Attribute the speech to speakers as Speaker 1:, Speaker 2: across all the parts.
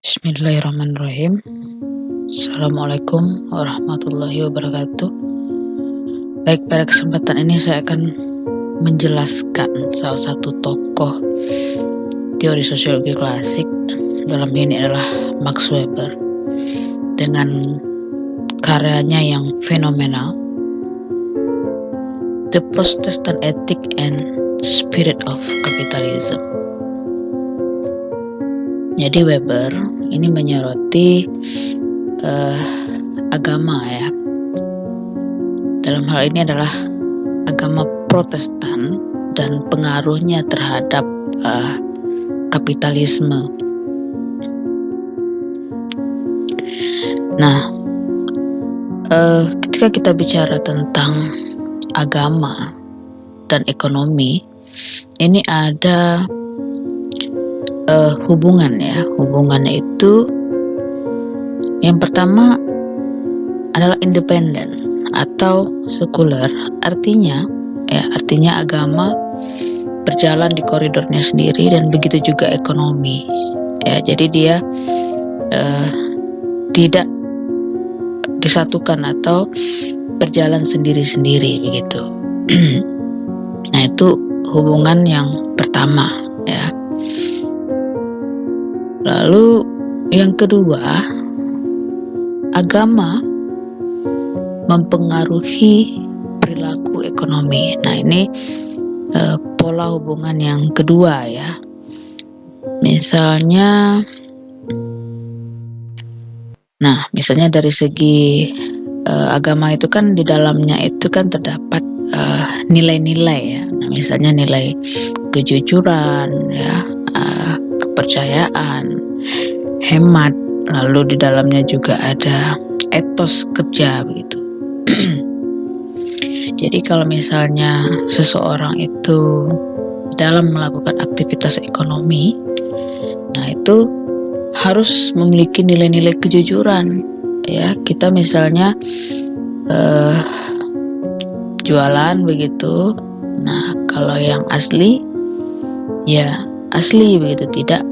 Speaker 1: Bismillahirrahmanirrahim. Assalamualaikum warahmatullahi wabarakatuh. Baik, pada kesempatan ini saya akan menjelaskan salah satu tokoh teori sosiologi klasik. Dalam ini adalah Max Weber dengan karyanya yang fenomenal, The Protestant Ethic and Spirit of Capitalism. Jadi Weber ini menyoroti agama ya. Dalam hal ini adalah agama Protestan dan pengaruhnya terhadap kapitalisme. Nah, ketika kita bicara tentang agama dan ekonomi, ini ada hubungan ya. Hubungannya itu yang pertama adalah independen atau sekuler. Artinya agama berjalan di koridornya sendiri dan begitu juga ekonomi. Ya, jadi dia tidak disatukan atau berjalan sendiri-sendiri begitu. Nah, itu hubungan yang pertama ya. Lalu yang kedua, agama mempengaruhi perilaku ekonomi. Nah, ini pola hubungan yang kedua ya. Misalnya dari segi agama itu kan di dalamnya itu kan terdapat nilai-nilai ya. Nah, misalnya nilai kejujuran ya, kepercayaan, hemat, lalu di dalamnya juga ada etos kerja begitu. Jadi kalau misalnya seseorang itu dalam melakukan aktivitas ekonomi, nah itu harus memiliki nilai-nilai kejujuran ya. Kita misalnya jualan begitu, nah kalau yang asli ya asli begitu, tidak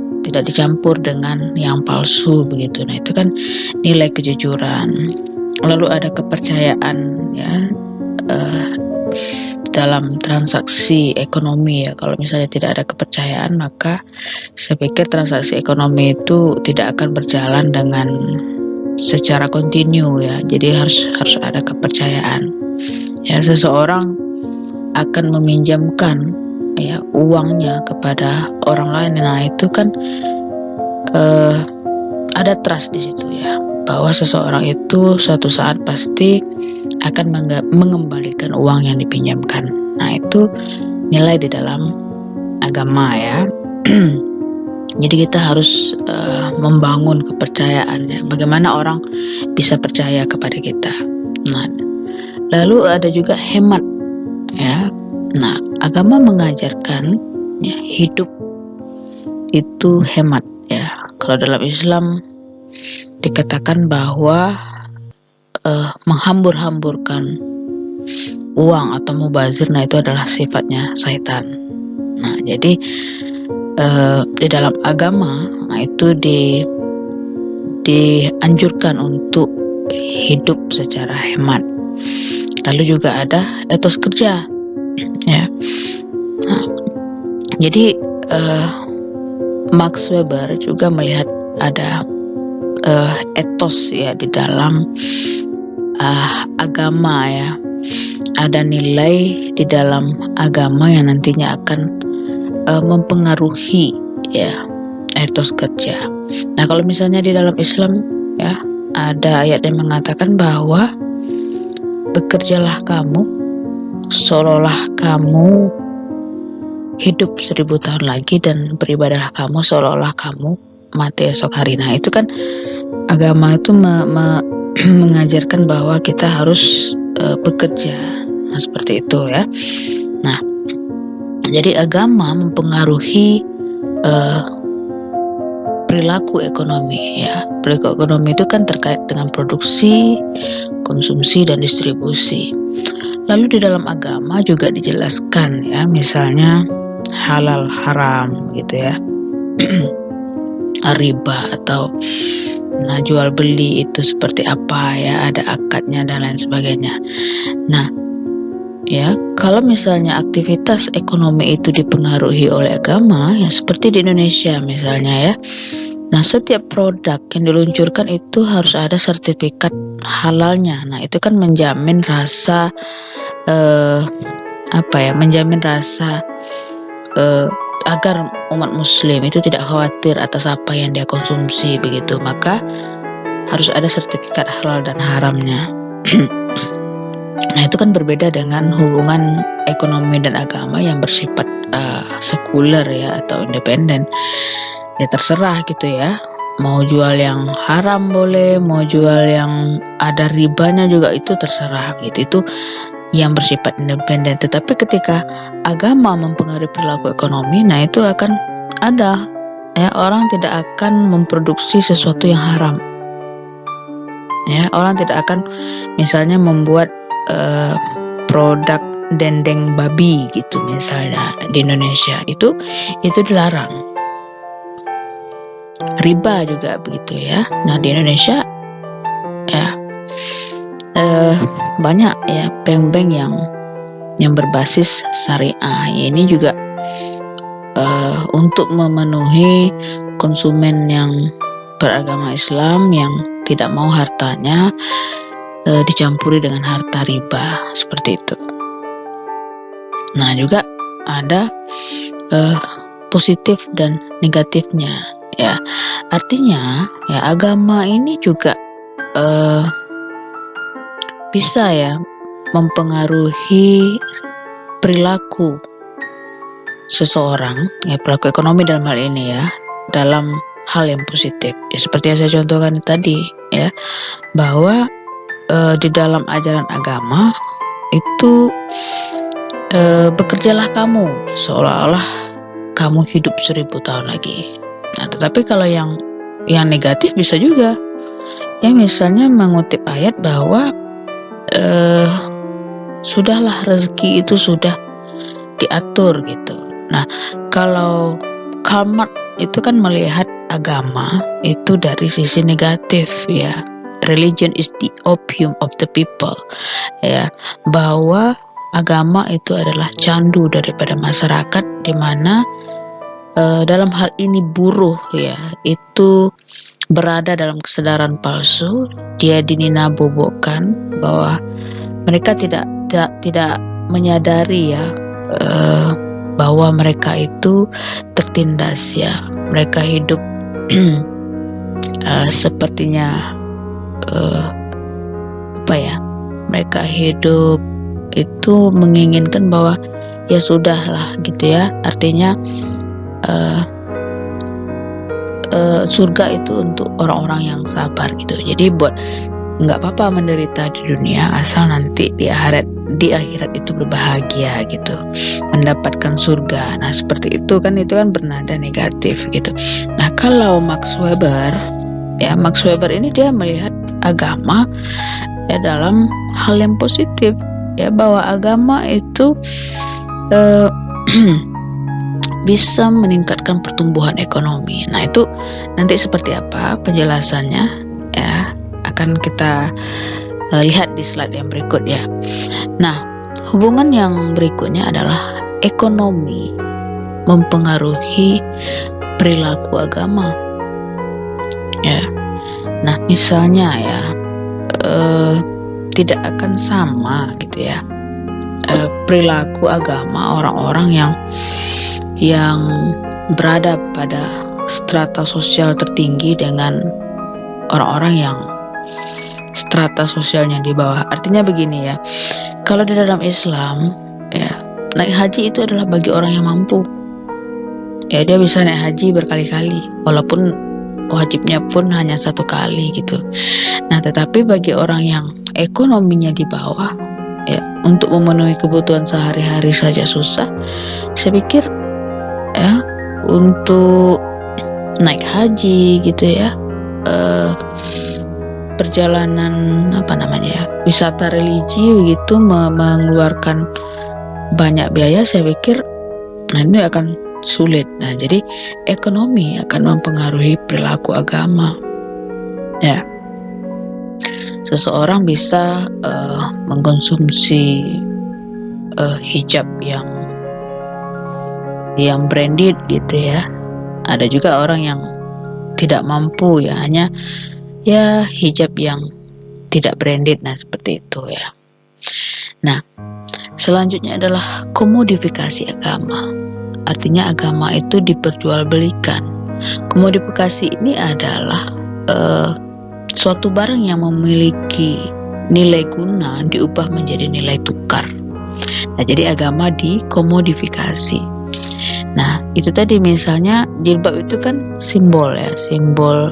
Speaker 1: dicampur dengan yang palsu begitu. Nah, itu kan nilai kejujuran. Lalu ada kepercayaan ya dalam transaksi ekonomi ya. Kalau misalnya tidak ada kepercayaan, maka saya pikir transaksi ekonomi itu tidak akan berjalan dengan secara kontinu ya. Jadi harus ada kepercayaan. Ya, seseorang akan meminjamkan ya uangnya kepada orang lain. Nah, itu kan ada trust di situ ya, bahwa seseorang itu suatu saat pasti akan mengembalikan uang yang dipinjamkan. Nah, itu nilai di dalam agama ya. Jadi kita harus membangun kepercayaan ya. Bagaimana orang bisa percaya kepada kita. Nah, lalu ada juga hemat ya. Nah, agama mengajarkan ya, hidup itu hemat ya. Kalau dalam Islam dikatakan bahwa menghambur-hamburkan uang atau mubazir, nah itu adalah sifatnya syaitan. Nah, jadi di dalam agama, nah itu dianjurkan untuk hidup secara hemat. Lalu juga ada etos kerja ya. Nah, jadi Max Weber juga melihat ada etos ya di dalam agama ya. Ada nilai di dalam agama yang nantinya akan mempengaruhi ya etos kerja. Nah, kalau misalnya di dalam Islam ya, ada ayat yang mengatakan bahwa bekerjalah kamu seolah-olah kamu hidup 1000 tahun lagi, dan beribadahlah kamu seolah-olah kamu mati esok hari. Nah, itu kan agama itu mengajarkan bahwa kita harus bekerja. Nah, seperti itu ya. Nah, jadi agama mempengaruhi perilaku ekonomi ya. Perilaku ekonomi itu kan terkait dengan produksi, konsumsi, dan distribusi. Lalu di dalam agama juga dijelaskan ya, misalnya halal haram gitu ya. riba atau jual beli itu seperti apa ya, ada akadnya dan lain sebagainya. Nah, ya, kalau misalnya aktivitas ekonomi itu dipengaruhi oleh agama, ya seperti di Indonesia misalnya ya. Nah, setiap produk yang diluncurkan itu harus ada sertifikat halalnya. Nah, itu kan menjamin rasa menjamin rasa agar umat muslim itu tidak khawatir atas apa yang dia konsumsi begitu. Maka harus ada sertifikat halal dan haramnya. Nah, itu kan berbeda dengan hubungan ekonomi dan agama yang bersifat sekuler ya atau independen. Ya terserah gitu ya. Mau jual yang haram boleh, mau jual yang ada ribanya juga itu terserah gitu. Itu yang bersifat independen. Tetapi ketika agama mempengaruhi perilaku ekonomi, nah itu akan ada ya, orang tidak akan memproduksi sesuatu yang haram. Ya, orang tidak akan misalnya membuat produk dendeng babi gitu misalnya di Indonesia. Itu dilarang. Riba juga begitu ya. Nah, di Indonesia ya banyak ya bank-bank yang berbasis syariah. Ini juga untuk memenuhi konsumen yang beragama Islam yang tidak mau hartanya dicampuri dengan harta riba seperti itu. Nah, juga ada positif dan negatifnya ya. Artinya ya, agama ini juga bisa ya mempengaruhi perilaku seseorang ya, perilaku ekonomi dalam hal ini ya, dalam hal yang positif ya, seperti yang saya contohkan tadi ya, bahwa di dalam ajaran agama itu bekerjalah kamu seolah-olah kamu hidup 1000 tahun lagi. Nah, tetapi kalau yang negatif bisa juga ya, misalnya mengutip ayat bahwa sudahlah rezeki itu sudah diatur gitu. Nah, kalau Karl Marx itu kan melihat agama itu dari sisi negatif ya. Religion is the opium of the people ya, bahwa agama itu adalah candu daripada masyarakat, di mana dalam hal ini buruh ya itu berada dalam kesadaran palsu. Dia dininabobokan bahwa mereka tidak menyadari ya bahwa mereka itu tertindas ya. Mereka hidup sepertinya mereka hidup itu menginginkan bahwa ya sudahlah gitu ya. Artinya surga itu untuk orang-orang yang sabar gitu. Jadi buat nggak apa-apa menderita di dunia asal nanti di akhirat itu berbahagia gitu, mendapatkan surga. Nah, seperti itu kan bernada negatif gitu. Nah, kalau Max Weber ini dia melihat agama ya dalam hal yang positif ya, bahwa agama itu bisa meningkatkan pertumbuhan ekonomi. Nah, itu nanti seperti apa penjelasannya ya, akan kita lihat di slide yang berikut ya. Nah, hubungan yang berikutnya adalah ekonomi mempengaruhi perilaku agama ya. Nah, misalnya ya tidak akan sama gitu ya perilaku agama orang-orang yang berada pada strata sosial tertinggi dengan orang-orang yang strata sosialnya di bawah. Artinya begini ya, kalau di dalam Islam ya, naik haji itu adalah bagi orang yang mampu ya, dia bisa naik haji berkali-kali walaupun wajibnya pun hanya 1 kali gitu. Nah, tetapi bagi orang yang ekonominya di bawah ya, untuk memenuhi kebutuhan sehari-hari saja susah, saya pikir ya untuk naik haji gitu ya, perjalanan wisata religi begitu mengeluarkan banyak biaya, saya pikir nah ini akan sulit. Nah, jadi ekonomi akan mempengaruhi perilaku agama. Ya, seseorang bisa mengkonsumsi hijab yang branded gitu ya. Ada juga orang yang tidak mampu ya, hanya ya hijab yang tidak branded. Nah, seperti itu ya. Nah, selanjutnya adalah komodifikasi agama. Artinya agama itu diperjualbelikan. Komodifikasi ini adalah suatu barang yang memiliki nilai guna diubah menjadi nilai tukar. Nah, jadi agama dikomodifikasi. Nah, itu tadi misalnya jilbab itu kan simbol ya, simbol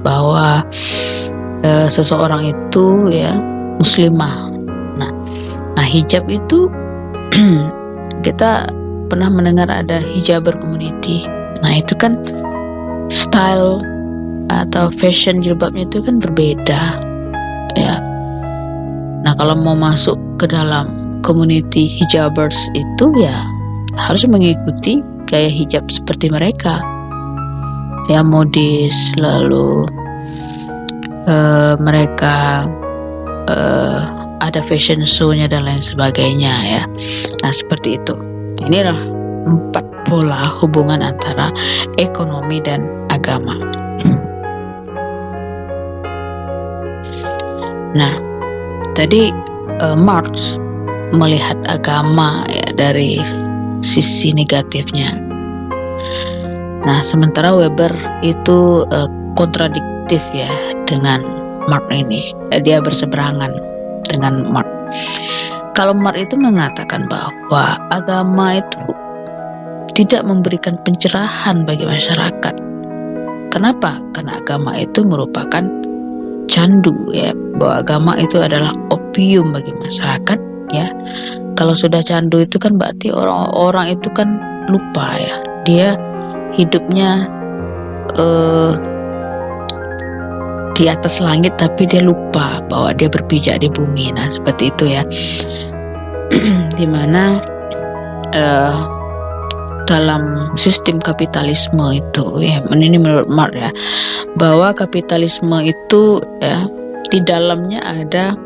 Speaker 1: bahwa seseorang itu ya muslimah. Nah, hijab itu kita pernah mendengar ada hijaber community. Nah, itu kan style atau fashion jilbabnya itu kan berbeda ya. Nah, kalau mau masuk ke dalam community hijabers itu ya harus mengikuti gaya hijab seperti mereka ya, modis, lalu mereka ada fashion show-nya dan lain sebagainya ya. Nah, seperti itu. Inilah 4 pola hubungan antara ekonomi dan agama. Nah, tadi Marx melihat agama ya dari sisi negatifnya. Nah, sementara Weber itu kontradiktif ya dengan Marx ini. Dia berseberangan dengan Marx. Kalau Marx itu mengatakan bahwa agama itu tidak memberikan pencerahan bagi masyarakat. Kenapa? Karena agama itu merupakan candu ya, bahwa agama itu adalah opium bagi masyarakat ya. Kalau sudah candu itu kan berarti orang-orang itu kan lupa ya, dia hidupnya di atas langit tapi dia lupa bahwa dia berpijak di bumi. Nah, seperti itu ya. Dimana dalam sistem kapitalisme itu ya, ini menurut Marx ya, bahwa kapitalisme itu ya di dalamnya ada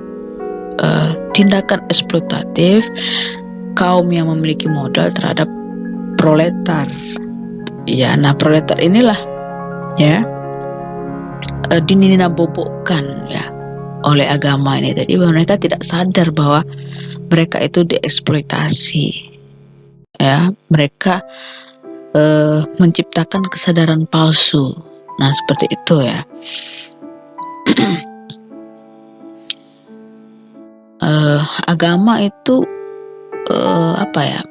Speaker 1: tindakan eksploitatif kaum yang memiliki modal terhadap proletar ya. Nah, proletar inilah ya dinabobokkan ya oleh agama ini tadi, bahwa mereka tidak sadar bahwa mereka itu dieksploitasi ya. Mereka menciptakan kesadaran palsu. Nah, seperti itu ya. Agama itu apa ya,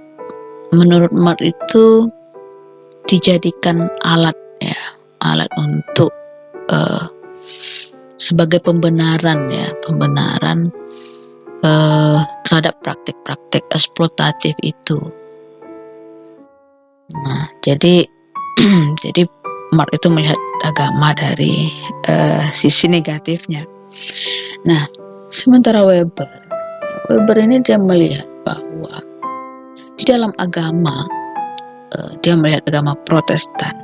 Speaker 1: menurut Marx itu dijadikan alat ya, alat untuk sebagai pembenaran ya, pembenaran terhadap praktik-praktik eksploitatif itu. Nah, jadi jadi Marx itu melihat agama dari sisi negatifnya. Nah, sementara Weber ini dia melihat bahwa di dalam agama, dia melihat agama Protestan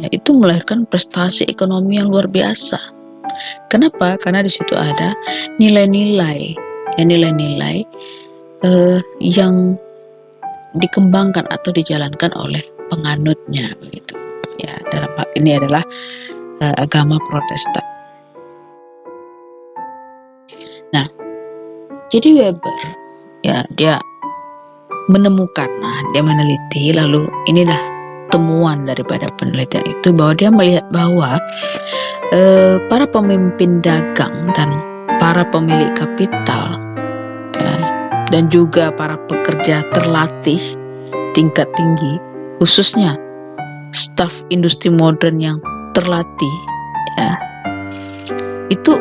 Speaker 1: ya, itu melahirkan prestasi ekonomi yang luar biasa. Kenapa? Karena di situ ada nilai-nilai ya, nilai-nilai yang dikembangkan atau dijalankan oleh penganutnya begitu ya. Dalam hal ini adalah agama Protestan. Nah, jadi Weber ya dia menemukan, dia meneliti, lalu inilah temuan daripada penelitian itu, bahwa dia melihat bahwa para pemimpin dagang dan para pemilik kapital ya, dan juga para pekerja terlatih tingkat tinggi, khususnya staf industri modern yang terlatih ya, itu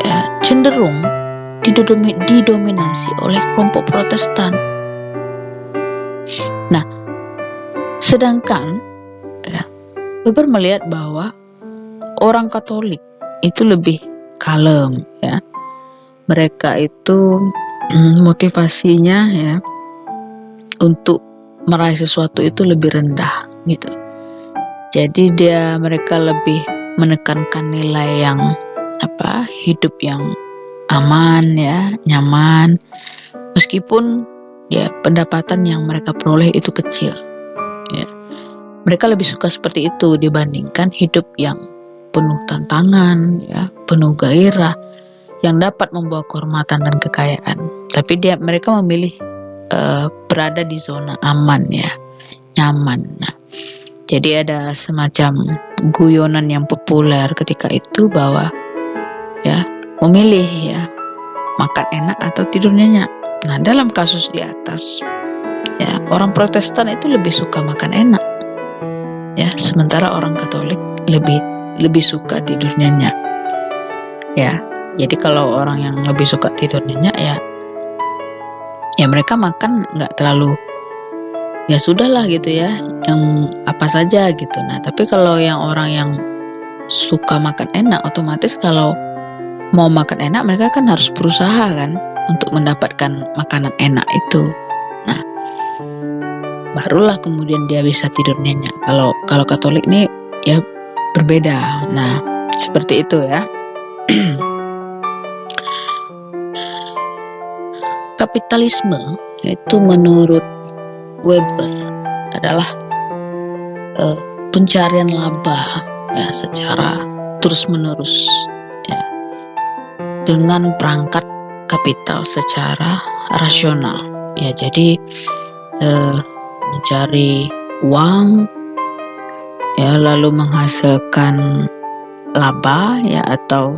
Speaker 1: ya, cenderung didominasi oleh kelompok Protestan. Nah, sedangkan ya, Weber melihat bahwa orang Katolik itu lebih kalem ya. Mereka itu motivasinya ya untuk meraih sesuatu itu lebih rendah gitu. Jadi mereka lebih menekankan nilai yang hidup yang aman ya, nyaman, meskipun ya pendapatan yang mereka peroleh itu kecil ya. Mereka lebih suka seperti itu dibandingkan hidup yang penuh tantangan ya, penuh gairah, yang dapat membawa kehormatan dan kekayaan. Tapi mereka memilih berada di zona aman ya, nyaman. Nah, jadi ada semacam guyonan yang populer ketika itu bahwa ya, memilih ya, makan enak atau tidur nyenyak. Nah, dalam kasus di atas ya, orang Protestan itu lebih suka makan enak ya, sementara orang Katolik lebih suka tidur nyenyak ya. Jadi kalau orang yang lebih suka tidur nyenyak ya mereka makan nggak terlalu, ya sudahlah gitu ya, yang apa saja gitu. Nah, tapi kalau orang yang suka makan enak, otomatis kalau mau makan enak mereka kan harus berusaha kan untuk mendapatkan makanan enak itu. Nah, barulah kemudian dia bisa tidur nyenyak. Kalau Katolik ini ya berbeda. Nah, seperti itu ya. Kapitalisme itu menurut Weber adalah pencarian laba ya secara terus-menerus ya, dengan perangkat kapital secara rasional ya. Jadi mencari uang ya, lalu menghasilkan laba ya atau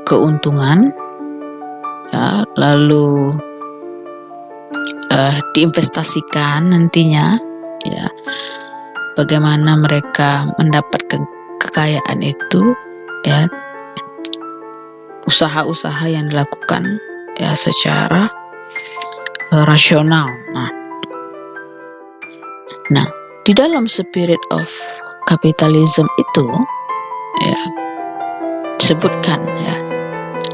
Speaker 1: keuntungan ya, lalu diinvestasikan nantinya ya, bagaimana mereka mendapatkan kekayaan itu ya, usaha-usaha yang dilakukan ya secara rasional. Nah, di dalam spirit of capitalism itu ya disebutkan ya,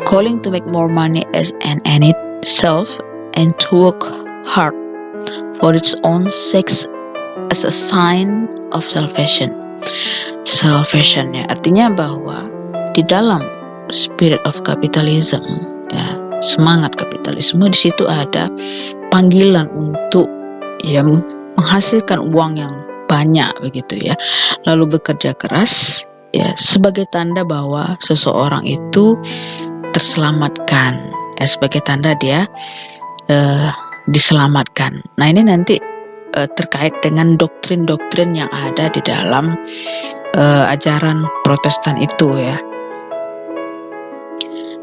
Speaker 1: calling to make more money as an end itself and to work hard for its own sake as a sign of salvation. Salvation ya, artinya bahwa di dalam spirit of capitalism ya, semangat kapitalisme, di situ ada panggilan untuk ya menghasilkan uang yang banyak begitu ya, lalu bekerja keras ya sebagai tanda bahwa seseorang itu terselamatkan ya, sebagai tanda dia diselamatkan. Nah, ini nanti terkait dengan doktrin-doktrin yang ada di dalam ajaran Protestan itu ya.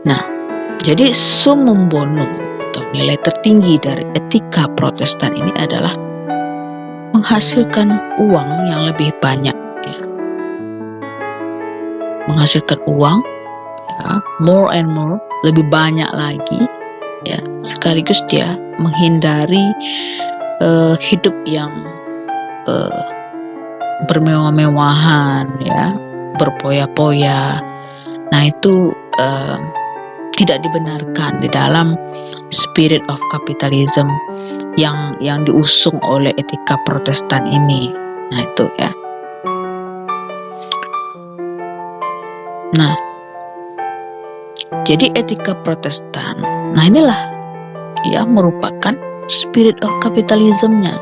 Speaker 1: Nah, jadi summum bonum atau nilai tertinggi dari etika Protestan ini adalah menghasilkan uang yang lebih banyak ya. Menghasilkan uang ya, more and more, lebih banyak lagi ya, sekaligus dia menghindari hidup yang bermewah-mewahan ya, berpoya-poya. Nah, itu tidak dibenarkan di dalam spirit of capitalism yang diusung oleh etika Protestan ini. Nah, itu ya. Nah, jadi etika Protestan, nah inilah ya merupakan spirit of capitalism-nya.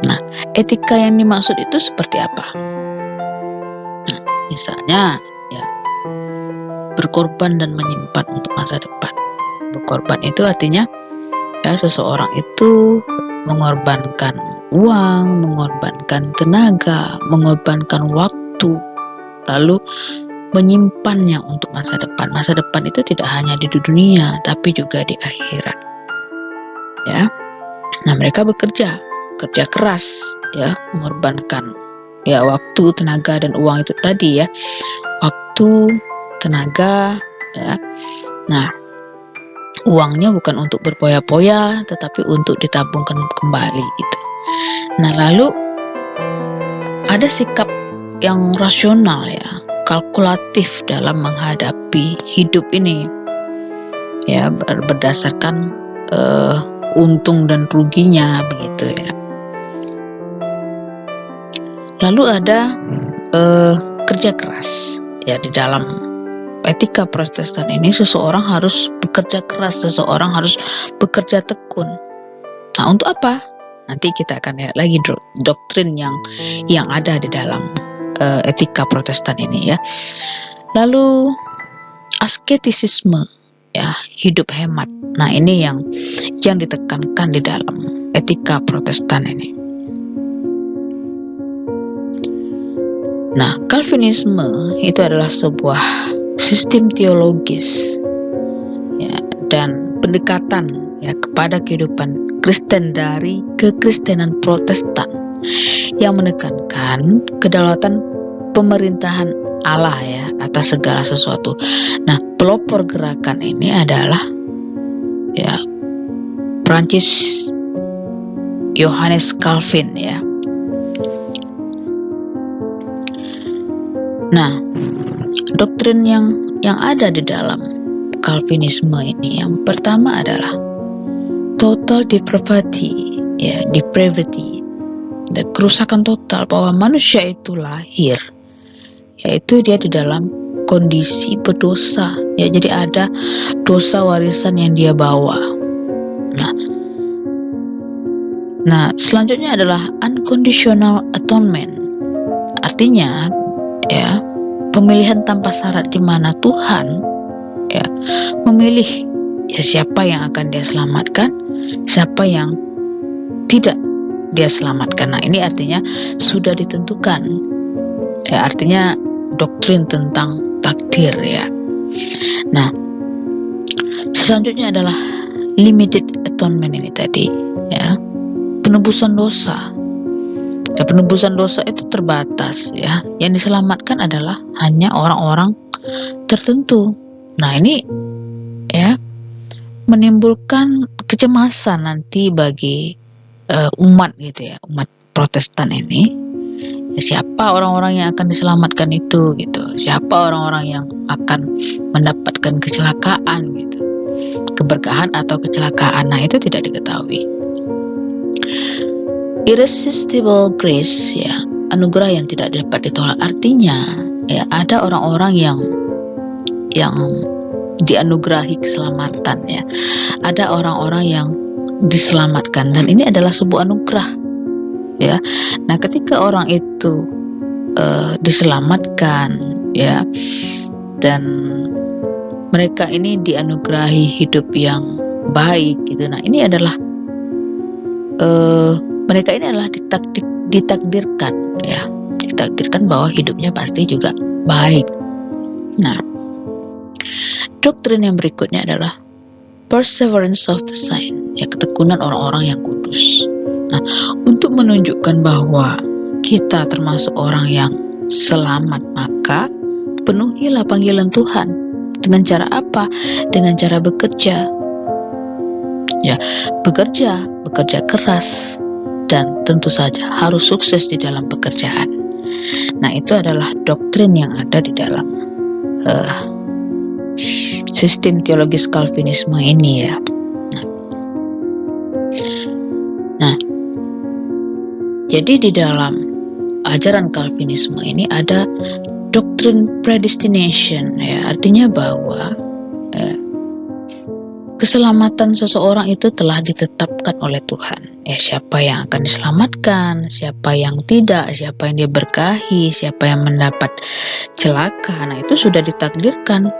Speaker 1: Nah, etika yang dimaksud itu seperti apa? Nah, misalnya ya, berkorban dan menyimpan untuk masa depan. Berkorban itu artinya ya, seseorang itu mengorbankan uang, mengorbankan tenaga, mengorbankan waktu, lalu menyimpannya untuk masa depan. Masa depan itu tidak hanya di dunia, tapi juga di akhirat. Ya. Nah, mereka kerja keras ya, mengorbankan ya waktu, tenaga dan uang itu tadi ya. Waktu, tenaga ya. Nah, uangnya bukan untuk berpoya-poya, tetapi untuk ditabungkan kembali gitu. Nah, lalu ada sikap yang rasional ya, kalkulatif dalam menghadapi hidup ini ya, berdasarkan untung dan ruginya begitu ya. Lalu ada kerja keras ya. Di dalam etika Protestan ini seseorang harus bekerja keras, seseorang harus bekerja tekun. Nah, untuk apa? Nanti kita akan lihat lagi doktrin yang ada di dalam etika Protestan ini ya. Lalu asketisisme ya, hidup hemat. Nah, ini yang ditekankan di dalam etika Protestan ini. Nah, Calvinisme itu adalah sebuah sistem teologis ya, dan pendekatan ya kepada kehidupan Kristen dari kekristenan Protestan yang menekankan kedaulatan pemerintahan Allah ya atas segala sesuatu. Nah, pelopor gerakan ini adalah ya Prancis Johannes Calvin ya. Nah, doktrin yang ada di dalam Calvinisme ini yang pertama adalah total depravity ya, depravity, kerusakan total, bahwa manusia itu lahir yaitu dia di dalam kondisi berdosa ya, jadi ada dosa warisan yang dia bawa. Nah, selanjutnya adalah unconditional atonement, artinya ya pemilihan tanpa syarat, di mana Tuhan ya memilih ya siapa yang akan dia selamatkan, siapa yang tidak dia selamatkan. Nah, ini artinya sudah ditentukan ya, artinya doktrin tentang takdir ya. Nah, selanjutnya adalah limited atonement ini tadi ya, penebusan dosa. Ya, penebusan dosa itu terbatas ya. Yang diselamatkan adalah hanya orang-orang tertentu. Nah, ini ya menimbulkan kecemasan nanti bagi umat gitu ya, umat Protestan ini. Ya, siapa orang-orang yang akan diselamatkan itu gitu? Siapa orang-orang yang akan mendapatkan kecelakaan gitu? Keberkahan atau kecelakaan. Nah, itu tidak diketahui. Irresistible grace ya, anugerah yang tidak dapat ditolak, artinya ya ada orang-orang yang dianugerahi keselamatan ya, ada orang-orang yang diselamatkan, dan ini adalah sebuah anugerah ya. Nah, ketika orang itu diselamatkan ya, dan mereka ini dianugerahi hidup yang baik gitu, nah ini adalah mereka ini adalah ditakdirkan ya, ditakdirkan bahwa hidupnya pasti juga baik. Nah, doktrin yang berikutnya adalah perseverance of the saint ya, ketekunan orang-orang yang kudus. Nah, untuk menunjukkan bahwa kita termasuk orang yang selamat, maka penuhilah panggilan Tuhan. Dengan cara apa? Dengan cara bekerja ya, bekerja keras, dan tentu saja harus sukses di dalam pekerjaan. Nah, itu adalah doktrin yang ada di dalam sistem teologis Calvinisme ini ya. Nah, jadi di dalam ajaran Calvinisme ini ada doktrin predestination ya, artinya bahwa keselamatan seseorang itu telah ditetapkan oleh Tuhan. Ya, siapa yang akan diselamatkan, siapa yang tidak, siapa yang diberkahi, siapa yang mendapat celaka. Nah, itu sudah ditakdirkan.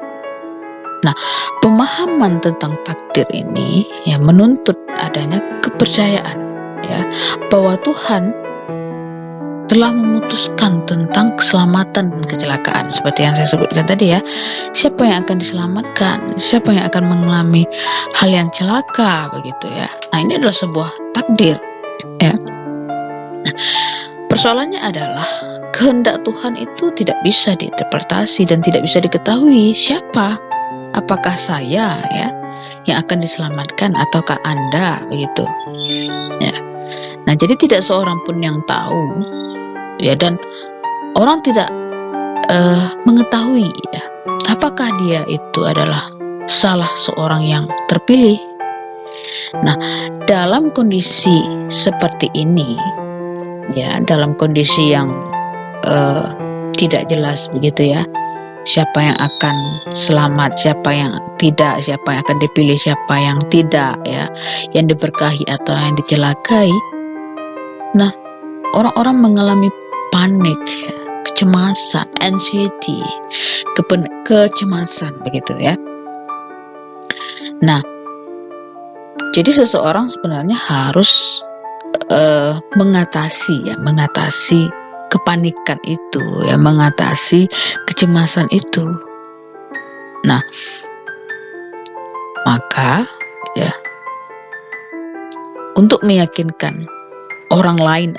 Speaker 1: Nah, pemahaman tentang takdir ini ya menuntut adanya kepercayaan ya, bahwa Tuhan telah memutuskan tentang keselamatan dan kecelakaan, seperti yang saya sebutkan tadi ya. Siapa yang akan diselamatkan, siapa yang akan mengalami hal yang celaka begitu ya. Nah, ini adalah sebuah takdir ya. Nah, persoalannya adalah kehendak Tuhan itu tidak bisa diinterpretasi dan tidak bisa diketahui. Siapa? Apakah saya ya yang akan diselamatkan ataukah Anda begitu ya. Nah, jadi tidak seorang pun yang tahu ya, dan orang tidak mengetahui ya, apakah dia itu adalah salah seorang yang terpilih. Nah, dalam kondisi seperti ini, ya, dalam kondisi yang tidak jelas begitu ya, siapa yang akan selamat, siapa yang tidak, siapa yang akan dipilih, siapa yang tidak, ya, yang diberkahi atau yang dicelakai. Nah, orang-orang mengalami panik, ya, kecemasan, anxiety, kecemasan begitu ya. Nah, jadi seseorang sebenarnya harus mengatasi kepanikan itu, ya, mengatasi kecemasan itu. Nah, maka ya, untuk meyakinkan orang lain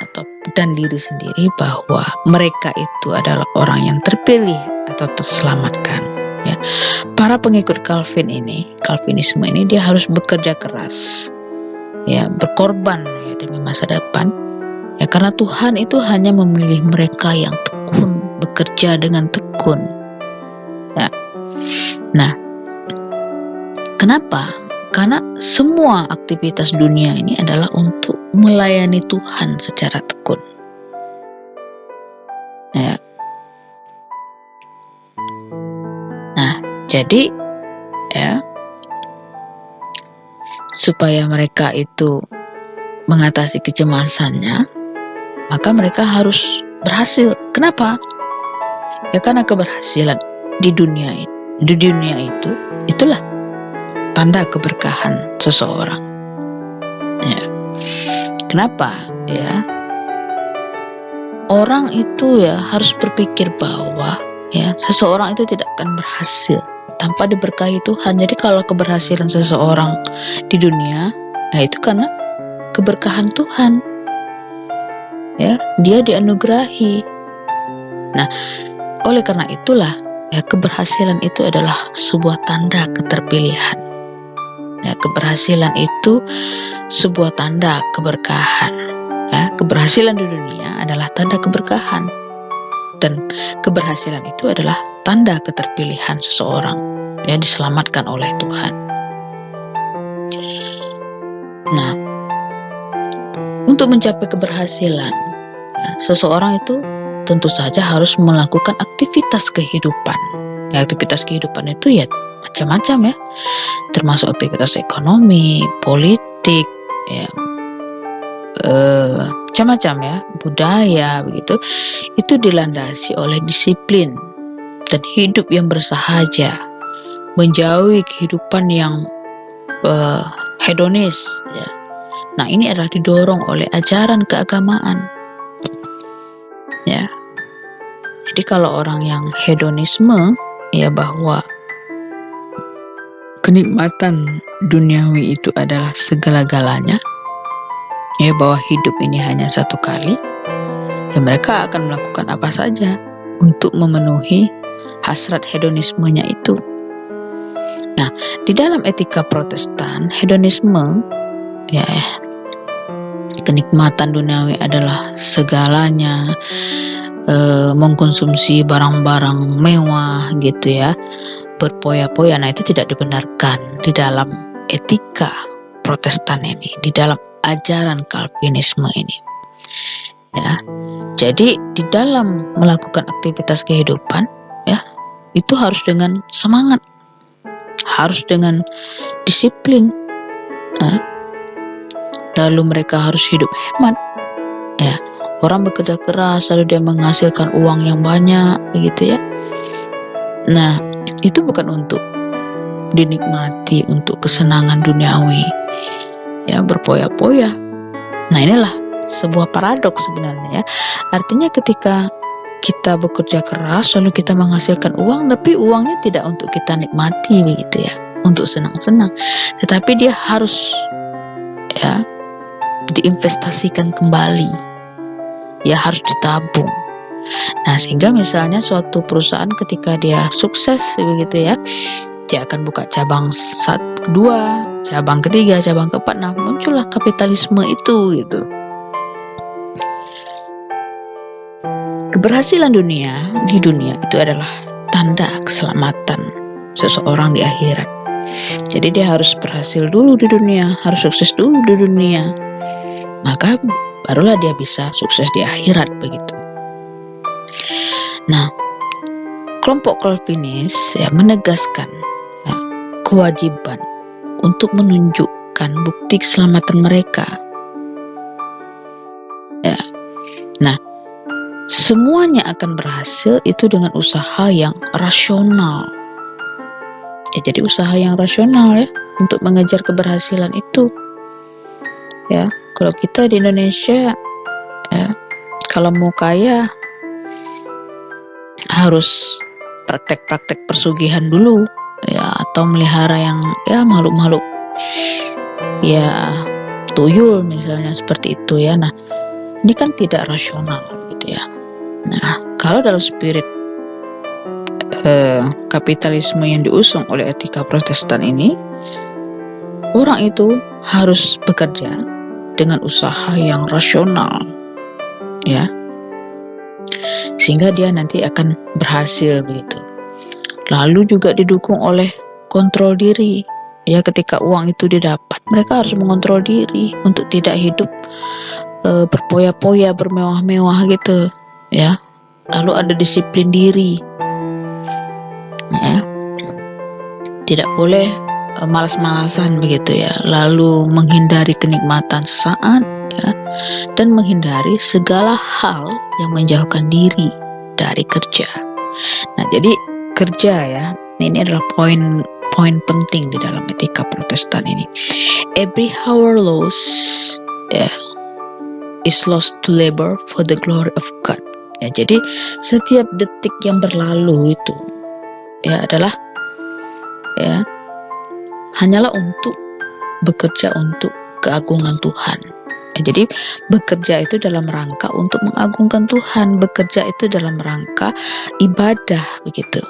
Speaker 1: dan diri sendiri bahwa mereka itu adalah orang yang terpilih atau terselamatkan, ya, para pengikut Calvinisme ini dia harus bekerja keras, ya, berkorban, ya, demi masa depan, ya, karena Tuhan itu hanya memilih mereka yang tekun, bekerja dengan tekun, ya. Nah, kenapa? Karena semua aktivitas dunia ini adalah untuk melayani Tuhan secara tekun, ya. Nah, jadi ya, supaya mereka itu mengatasi kecemasannya, maka mereka harus berhasil. Kenapa? Ya, karena keberhasilan di dunia itu itulah tanda keberkahan seseorang, ya. Kenapa? Ya, orang itu ya harus berpikir bahwa ya, seseorang itu tidak akan berhasil tanpa diberkahi Tuhan. Jadi kalau keberhasilan seseorang di dunia, nah itu karena keberkahan Tuhan, ya, dia dianugerahi. Nah, oleh karena itulah ya, keberhasilan itu adalah sebuah tanda keterpilihan. Ya, keberhasilan itu sebuah tanda keberkahan. Ya, keberhasilan di dunia adalah tanda keberkahan, dan keberhasilan itu adalah tanda keterpilihan seseorang, ya, diselamatkan oleh Tuhan. Nah, untuk mencapai keberhasilan, ya, seseorang itu tentu saja harus melakukan aktivitas kehidupan. Ya, aktivitas kehidupan itu ya macam-macam, ya, termasuk aktivitas ekonomi, politik, ya, macam-macam, ya, budaya begitu. Itu dilandasi oleh disiplin dan hidup yang bersahaja, menjauhi kehidupan yang hedonis, ya. Nah, ini adalah didorong oleh ajaran keagamaan, ya. Jadi kalau orang yang hedonisme, ya, bahwa kenikmatan duniawi itu adalah segala-galanya, ya, bahwa hidup ini hanya satu kali, ya, mereka akan melakukan apa saja untuk memenuhi hasrat hedonismenya itu. Nah, di dalam etika Protestan, hedonisme, ya, kenikmatan duniawi adalah segalanya, mengkonsumsi barang-barang mewah gitu ya, berpoya-poya. Nah, itu tidak dibenarkan di dalam etika Protestan ini, di dalam ajaran Calvinisme ini, ya. Jadi di dalam melakukan aktivitas kehidupan, ya, itu harus dengan semangat, harus dengan disiplin, ya. Lalu mereka harus hidup hemat, ya. Orang bekerja keras lalu dia menghasilkan uang yang banyak begitu, ya. Nah, itu bukan untuk dinikmati untuk kesenangan duniawi, ya, berpoya-poya. Nah, inilah sebuah paradoks sebenarnya, ya. Artinya ketika kita bekerja keras lalu kita menghasilkan uang, tapi uangnya tidak untuk kita nikmati begitu, ya, untuk senang-senang, tetapi dia harus, ya, diinvestasikan kembali, ya, harus ditabung. Nah, sehingga misalnya suatu perusahaan ketika dia sukses begitu, ya, dia akan buka cabang kedua, cabang ketiga, cabang keempat. Nah, muncullah kapitalisme itu gitu. Keberhasilan di dunia itu adalah tanda keselamatan seseorang di akhirat. Jadi dia harus berhasil dulu di dunia, harus sukses dulu di dunia. Maka barulah dia bisa sukses di akhirat begitu. Nah, kelompok Calvinis menegaskan kewajiban untuk menunjukkan bukti keselamatan mereka. Nah, semuanya akan berhasil itu dengan usaha yang rasional. Jadi usaha yang rasional untuk mengejar keberhasilan itu. Kalau kita di Indonesia kalau mau kaya harus praktek-praktek persugihan dulu atau melihara yang makhluk-makhluk tuyul misalnya seperti itu ya. Nah, ini kan tidak rasional gitu ya. Nah, kalau dalam spirit kapitalisme yang diusung oleh etika Protestan ini, orang itu harus bekerja dengan usaha yang rasional ya, sehingga dia nanti akan berhasil begitu. Lalu juga didukung oleh kontrol diri ya. Ketika uang itu didapat, mereka harus mengontrol diri untuk tidak hidup berpoya-poya, bermewah-mewah gitu ya. Lalu ada disiplin diri ya, tidak boleh malas-malasan begitu ya. Lalu menghindari kenikmatan sesaat ya, dan menghindari segala hal yang menjauhkan diri dari kerja. Nah, jadi kerja ya, ini adalah poin penting di dalam etika Protestan ini. Every hour lost is lost to labor for the glory of God. Ya, jadi setiap detik yang berlalu itu adalah hanyalah untuk bekerja untuk keagungan Tuhan. Jadi bekerja itu dalam rangka untuk mengagungkan Tuhan, bekerja itu dalam rangka ibadah begitu.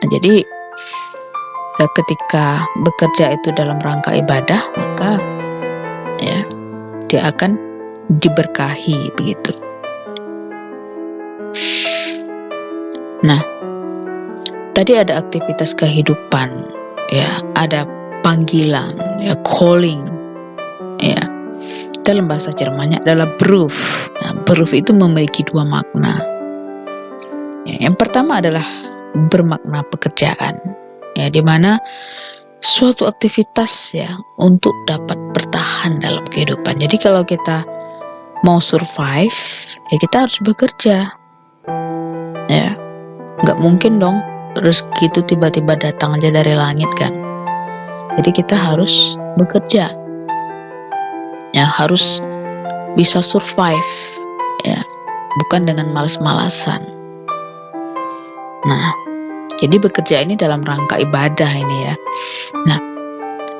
Speaker 1: Nah, jadi ketika bekerja itu dalam rangka ibadah, maka dia akan diberkahi begitu. Nah, tadi ada aktivitas kehidupan ada panggilan calling dalam bahasa Jermannya adalah Beruf. Nah, Beruf itu memiliki dua makna. Yang pertama adalah bermakna pekerjaan di mana suatu aktivitas untuk dapat bertahan dalam kehidupan. Jadi kalau kita mau survive kita harus bekerja nggak mungkin dong rezeki itu tiba-tiba datang aja dari langit kan. Jadi kita harus bekerja harus bisa survive bukan dengan malas-malasan. Nah, jadi bekerja ini dalam rangka ibadah ini ya. Nah,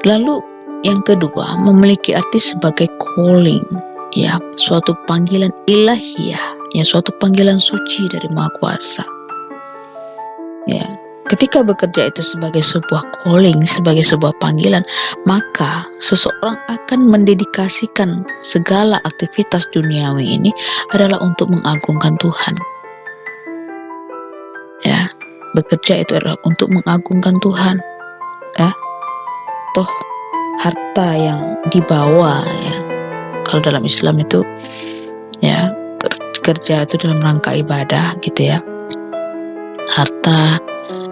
Speaker 1: lalu yang kedua memiliki arti sebagai calling suatu panggilan ilahiyah suatu panggilan suci dari Maha Kuasa. Ketika bekerja itu sebagai sebuah calling, sebagai sebuah panggilan, maka seseorang akan mendedikasikan segala aktivitas duniawi ini adalah untuk mengagungkan Tuhan. Bekerja itu adalah untuk mengagungkan Tuhan. Toh harta yang dibawa kalau dalam Islam itu kerja itu dalam rangka ibadah gitu ya. Harta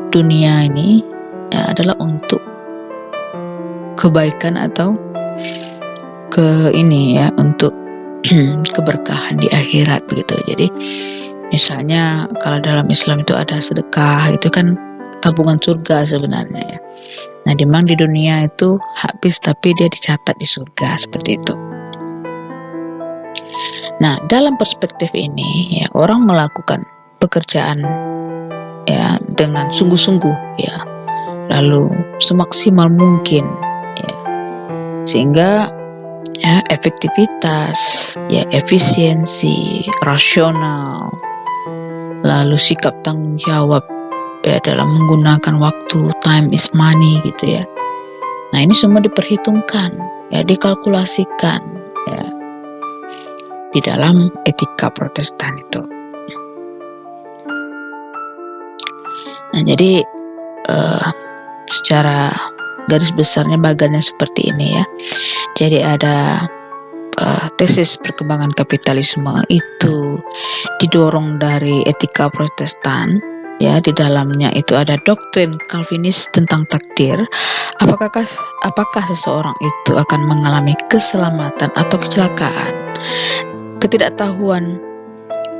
Speaker 1: dunia ini adalah untuk kebaikan atau untuk keberkahan di akhirat begitu. Jadi misalnya kalau dalam Islam itu ada sedekah, itu kan tabungan surga sebenarnya ya. Nah, dimana di dunia itu habis tapi dia dicatat di surga seperti itu. Nah, dalam perspektif ini orang melakukan pekerjaan dengan sungguh-sungguh lalu semaksimal mungkin sehingga efektivitas efisiensi, rasional, lalu sikap tanggung jawab dalam menggunakan waktu, time is money gitu ya. Nah, ini semua diperhitungkan dikalkulasikan di dalam etika Protestan itu. Nah, jadi secara garis besarnya bagannya seperti ini ya. Jadi ada tesis perkembangan kapitalisme itu didorong dari etika Protestan. Ya, di dalamnya itu ada doktrin Calvinis tentang takdir. Apakah seseorang itu akan mengalami keselamatan atau kecelakaan? Ketidaktahuan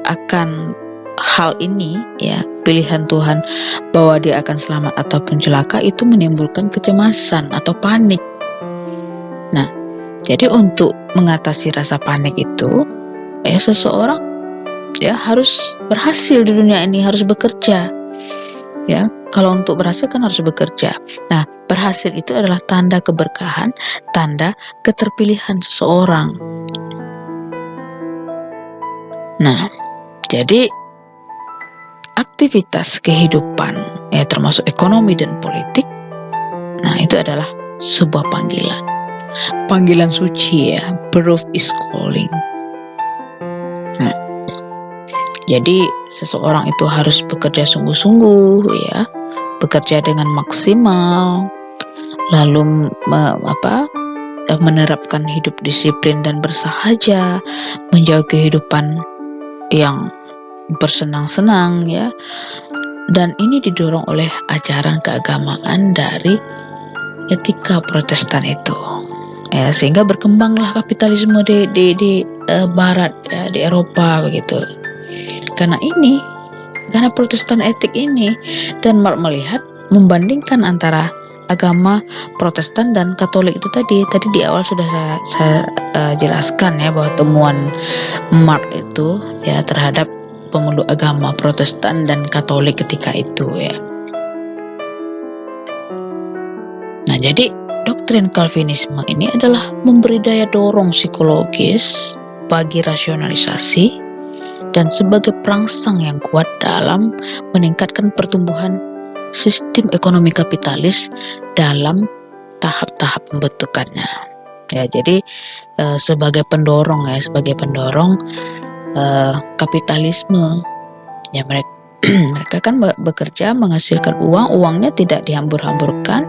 Speaker 1: akan hal ini, ya, pilihan Tuhan bahwa dia akan selamat ataupun celaka itu menimbulkan kecemasan atau panik. Nah, jadi untuk mengatasi rasa panik itu, ya seseorang ya harus berhasil di dunia ini, harus bekerja. Ya, kalau untuk berhasil kan harus bekerja. Nah, berhasil itu adalah tanda keberkahan, tanda keterpilihan seseorang. Nah, jadi aktivitas kehidupan, ya termasuk ekonomi dan politik, nah itu adalah sebuah panggilan suci ya, birth is calling. Nah, jadi seseorang itu harus bekerja sungguh-sungguh ya, bekerja dengan maksimal, lalu menerapkan hidup disiplin dan bersahaja, menjauhi kehidupan yang bersenang-senang ya. Dan ini didorong oleh ajaran keagamaan dari etika Protestan itu. Ya, sehingga berkembanglah kapitalisme di barat ya, di Eropa begitu. Karena Protestan etik ini, dan melihat membandingkan antara agama Protestan dan Katolik itu tadi di awal sudah saya jelaskan ya, bahwa temuan Mark itu ya terhadap pemeluk agama Protestan dan Katolik ketika itu ya. Nah, jadi doktrin Calvinisme ini adalah memberi daya dorong psikologis bagi rasionalisasi dan sebagai perangsang yang kuat dalam meningkatkan pertumbuhan sistem ekonomi kapitalis dalam tahap-tahap pembentukannya. Ya, jadi sebagai pendorong kapitalisme ya, mereka kan bekerja menghasilkan uangnya tidak dihambur-hamburkan,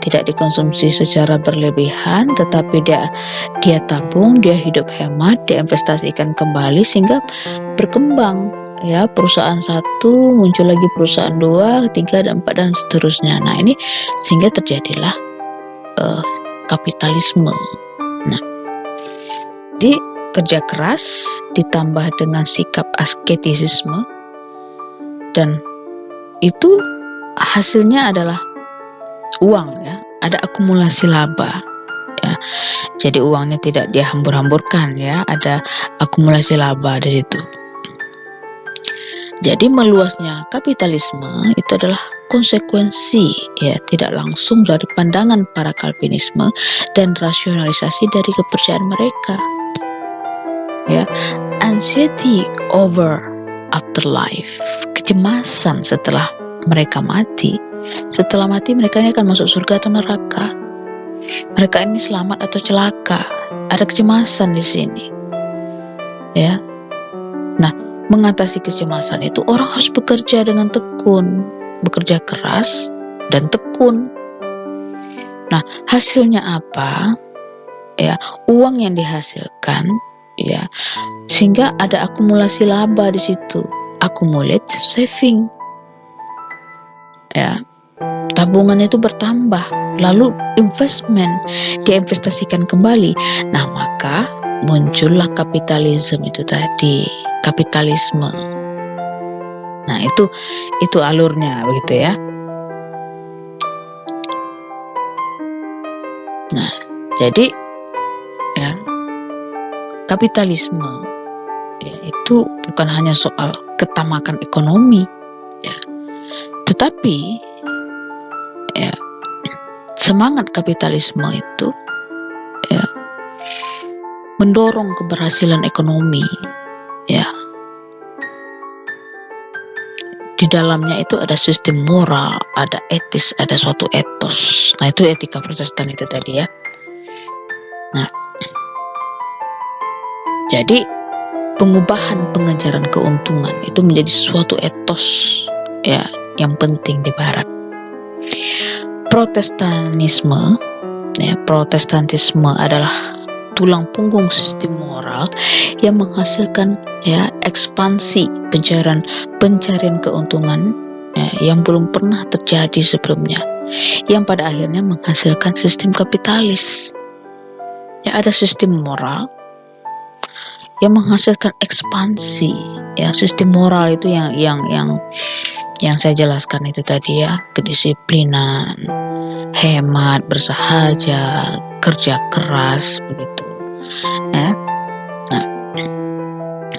Speaker 1: tidak dikonsumsi secara berlebihan, tetapi dia tabung, dia hidup hemat, dia investasikan kembali sehingga berkembang ya, perusahaan satu muncul lagi perusahaan 2, 3, dan 4 dan seterusnya. Nah, ini sehingga terjadilah kapitalisme. Nah, di kerja keras ditambah dengan sikap asketisisme, dan itu hasilnya adalah uang ya, ada akumulasi laba ya. Jadi uangnya tidak dihambur-hamburkan ya, ada akumulasi laba di situ. Jadi meluasnya kapitalisme itu adalah konsekuensi ya tidak langsung dari pandangan para Calvinisme dan rasionalisasi dari kepercayaan mereka. Ya, anxiety over afterlife, kecemasan setelah mereka mati. Setelah mati mereka ini akan masuk surga atau neraka. Mereka ini selamat atau celaka. Ada kecemasan di sini. Ya. Nah, mengatasi kecemasan itu orang harus bekerja dengan tekun, bekerja keras dan tekun. Nah, hasilnya apa? Ya, uang yang dihasilkan ya, sehingga ada akumulasi laba di situ, accumulate saving. Ya, tabungan itu bertambah, lalu investment diinvestasikan kembali. Nah, maka muncullah kapitalisme itu tadi, kapitalisme. Nah, itu alurnya begitu ya. Nah, jadi ya, kapitalisme ya, itu bukan hanya soal ketamakan ekonomi ya, tetapi ya, semangat kapitalisme itu ya mendorong keberhasilan ekonomi ya. Di dalamnya itu ada sistem moral, ada etis, ada suatu etos. Nah, itu etika Protestan itu tadi ya. Nah, jadi pengubahan pengejaran keuntungan itu menjadi suatu etos ya yang penting di barat. Protestantisme adalah tulang punggung sistem moral yang menghasilkan ekspansi pencarian keuntungan yang belum pernah terjadi sebelumnya, yang pada akhirnya menghasilkan sistem kapitalis. Ada sistem moral yang menghasilkan ekspansi. Sistem moral itu yang saya jelaskan itu tadi, kedisiplinan, hemat, bersahaja, kerja keras, begitu.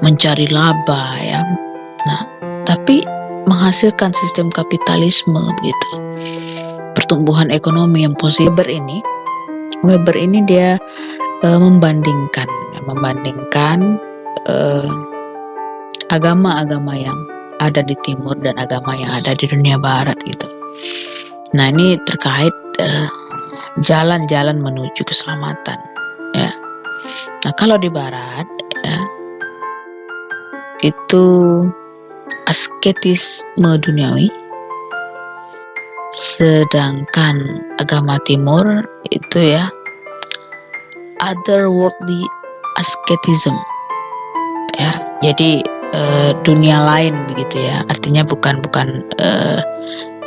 Speaker 1: Mencari laba, tapi menghasilkan sistem kapitalisme, begitu. Pertumbuhan ekonomi yang positif. Weber ini dia membandingkan agama-agama yang ada di timur dan agama yang ada di dunia barat, gitu. Nah, ini terkait jalan-jalan menuju keselamatan, Nah, kalau di barat itu asketisme duniawi, sedangkan agama timur itu otherworldly ascetism, jadi dunia lain, begitu, artinya bukan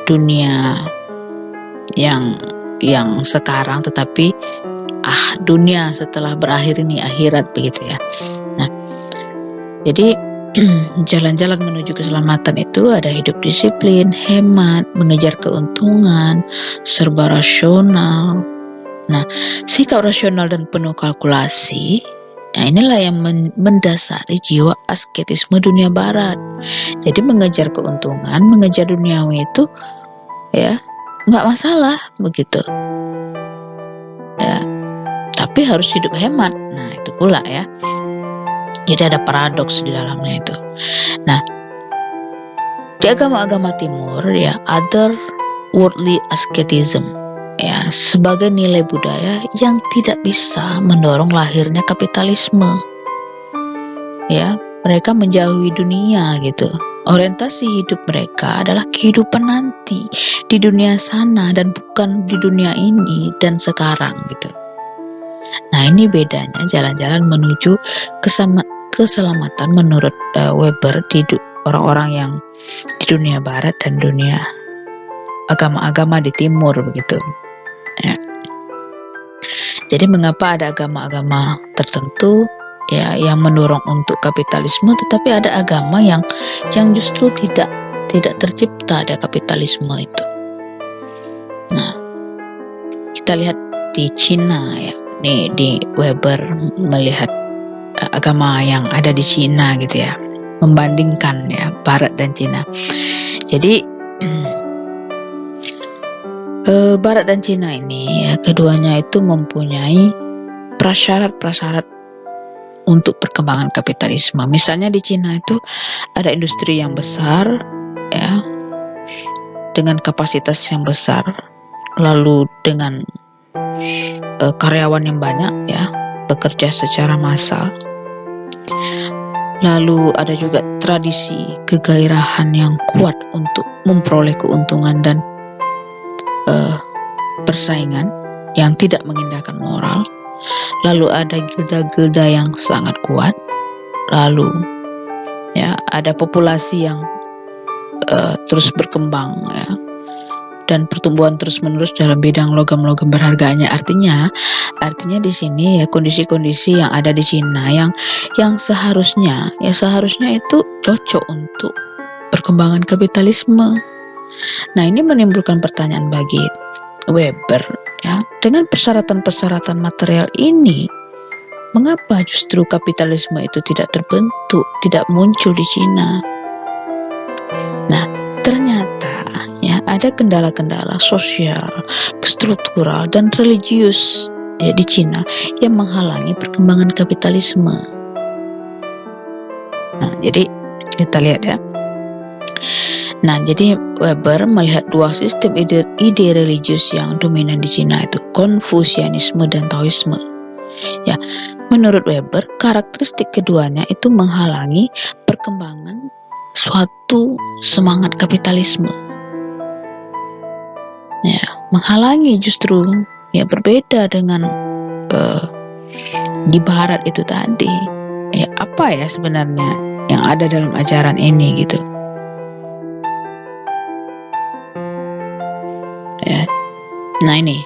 Speaker 1: dunia yang sekarang, tetapi dunia setelah berakhir ini, akhirat, begitu. Nah, jadi jalan-jalan menuju keselamatan itu ada hidup disiplin, hemat, mengejar keuntungan, serba rasional. Nah, sikap rasional dan penuh kalkulasi, inilah yang mendasari jiwa asketisme dunia barat. Jadi mengejar keuntungan, mengejar duniawi itu nggak masalah, begitu. Tapi harus hidup hemat. Nah, itu pula jadi ada paradoks di dalamnya itu. Nah, di agama-agama timur otherworldly ascetism sebagai nilai budaya yang tidak bisa mendorong lahirnya kapitalisme. Mereka menjauhi dunia, gitu. Orientasi hidup mereka adalah kehidupan nanti di dunia sana dan bukan di dunia ini dan sekarang, gitu. Nah, ini bedanya jalan-jalan menuju keselamatan menurut Weber di orang-orang yang di dunia barat dan dunia agama-agama di timur, begitu. Jadi mengapa ada agama-agama tertentu yang mendorong untuk kapitalisme, tetapi ada agama yang justru tidak tercipta ada kapitalisme itu. Nah, kita lihat di Cina, nih, di Weber melihat agama yang ada di Cina, gitu, membandingkan barat dan Cina. Jadi barat dan Cina ini keduanya itu mempunyai prasyarat untuk perkembangan kapitalisme. Misalnya di Cina itu ada industri yang besar, dengan kapasitas yang besar, lalu dengan karyawan yang banyak, bekerja secara massal. Lalu ada juga tradisi kegairahan yang kuat untuk memperoleh keuntungan dan persaingan yang tidak mengindahkan moral. Lalu ada gilda-gilda yang sangat kuat. Lalu ada populasi yang terus berkembang, dan pertumbuhan terus-menerus dalam bidang logam-logam berharganya. Artinya di sini kondisi-kondisi yang ada di Cina yang seharusnya itu cocok untuk perkembangan kapitalisme. Nah, ini menimbulkan pertanyaan bagi Weber, dengan persyaratan-persyaratan material ini, mengapa justru kapitalisme itu tidak terbentuk, tidak muncul di Cina? Nah, ternyata ada kendala-kendala sosial, struktural, dan religius di Cina yang menghalangi perkembangan kapitalisme. Nah, jadi kita lihat, Nah, jadi Weber melihat dua sistem ide religius yang dominan di Cina, itu Konfusianisme dan Taoisme. Menurut Weber, karakteristik keduanya itu menghalangi perkembangan suatu semangat kapitalisme. menghalangi justru, ya berbeda dengan uh, di barat itu tadi. Ya, apa ya sebenarnya yang ada dalam ajaran ini gitu ya. Nah, ini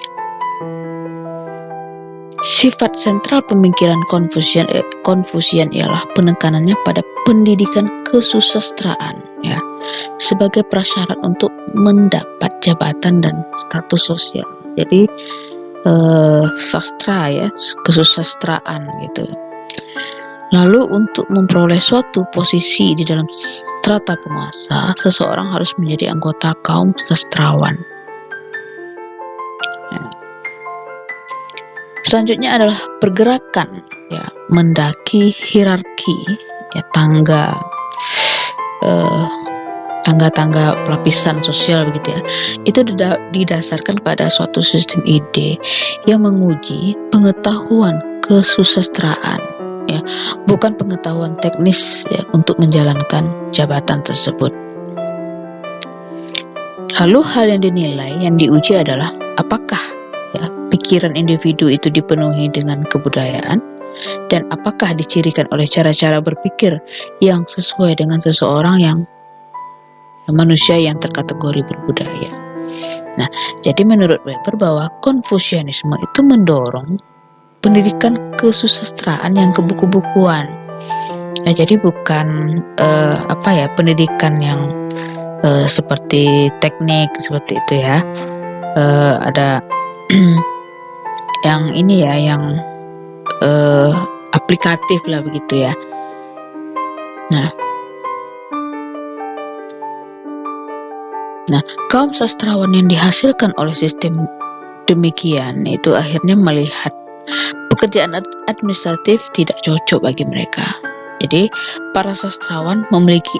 Speaker 1: sifat sentral pemikiran Konfusian ialah penekanannya pada pendidikan kesusastraan ya, sebagai prasyarat untuk mendapat jabatan dan status sosial. Jadi sastra ya, kesusastraan gitu. Lalu untuk memperoleh suatu posisi di dalam strata penguasa, seseorang harus menjadi anggota kaum sastrawan. Ya. Selanjutnya adalah pergerakan ya, mendaki hierarki ya, tangga-tangga pelapisan sosial begitu ya. Itu didasarkan pada suatu sistem ide yang menguji pengetahuan kesusastraan ya, bukan pengetahuan teknis ya, untuk menjalankan jabatan tersebut. Lalu hal yang dinilai, yang diuji adalah apakah ya, pikiran individu itu dipenuhi dengan kebudayaan, dan apakah dicirikan oleh cara-cara berpikir yang sesuai dengan seseorang yang manusia yang terkategori berbudaya. Nah, jadi menurut Weber bahwa Konfusianisme itu mendorong pendidikan kesusastraan yang kebuku-bukuan. Nah, jadi bukan pendidikan yang seperti teknik seperti itu ya. Ada yang ini ya, yang aplikatif lah begitu ya. Nah, kaum sastrawan yang dihasilkan oleh sistem demikian itu akhirnya melihat pekerjaan administratif tidak cocok bagi mereka. Jadi para sastrawan memiliki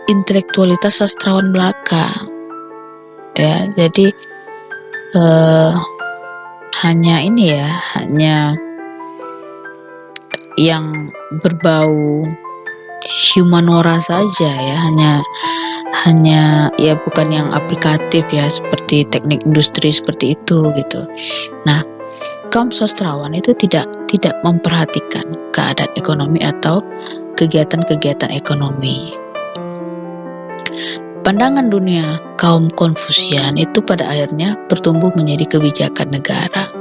Speaker 1: intelektualitas sastrawan belaka. Ya, jadi hanya yang berbau humanora saja ya, hanya ya, bukan yang aplikatif ya, seperti teknik industri seperti itu gitu. Nah, kaum sastrawan itu tidak memperhatikan keadaan ekonomi atau kegiatan-kegiatan ekonomi. Pandangan dunia kaum Konfusian itu pada akhirnya bertumbuh menjadi kebijakan negara.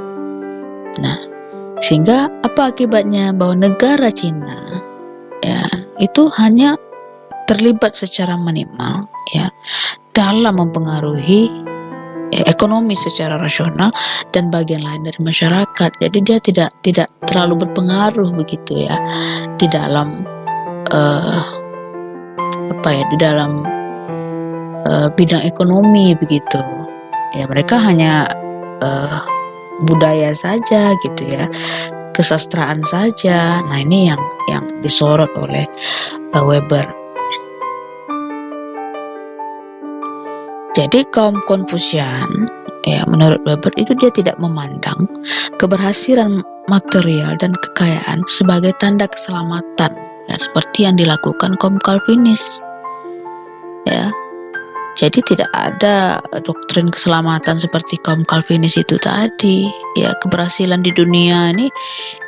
Speaker 1: Nah, sehingga apa akibatnya? Bahwa negara Cina ya itu hanya terlibat secara minimal ya dalam mempengaruhi ekonomi secara rasional dan bagian lain dari masyarakat. Jadi dia tidak terlalu berpengaruh begitu ya di dalam di dalam bidang ekonomi begitu. Ya, mereka hanya budaya saja gitu ya, kesastraan saja. Nah, ini yang disorot oleh Weber. Jadi kaum Konfusian ya, menurut Weber itu dia tidak memandang keberhasilan material dan kekayaan sebagai tanda keselamatan ya, seperti yang dilakukan kaum Calvinis ya. Jadi tidak ada doktrin keselamatan seperti kaum Calvinis itu tadi ya. Keberhasilan di dunia ini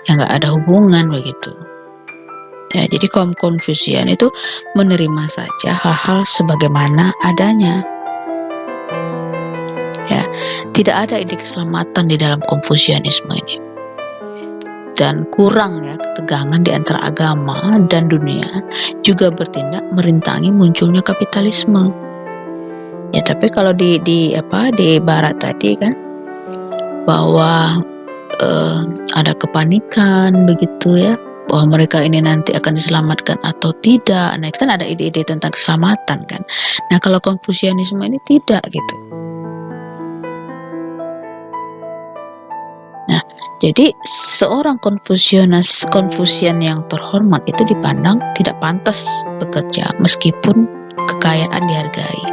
Speaker 1: ya nggak ada hubungan begitu ya. Jadi kaum Konfusian itu menerima saja hal-hal sebagaimana adanya. Ya, tidak ada ide keselamatan di dalam Konfusianisme ini, dan kurang ya ketegangan di antara agama dan dunia juga bertindak merintangi munculnya kapitalisme. Ya, tapi kalau di barat tadi kan, bahwa ada kepanikan begitu ya, bahwa mereka ini nanti akan diselamatkan atau tidak. Nah, itu kan ada ide-ide tentang keselamatan kan. Nah, kalau Konfusianisme ini tidak gitu. Nah, jadi seorang Konfusian yang terhormat itu dipandang tidak pantas bekerja meskipun kekayaan dihargai.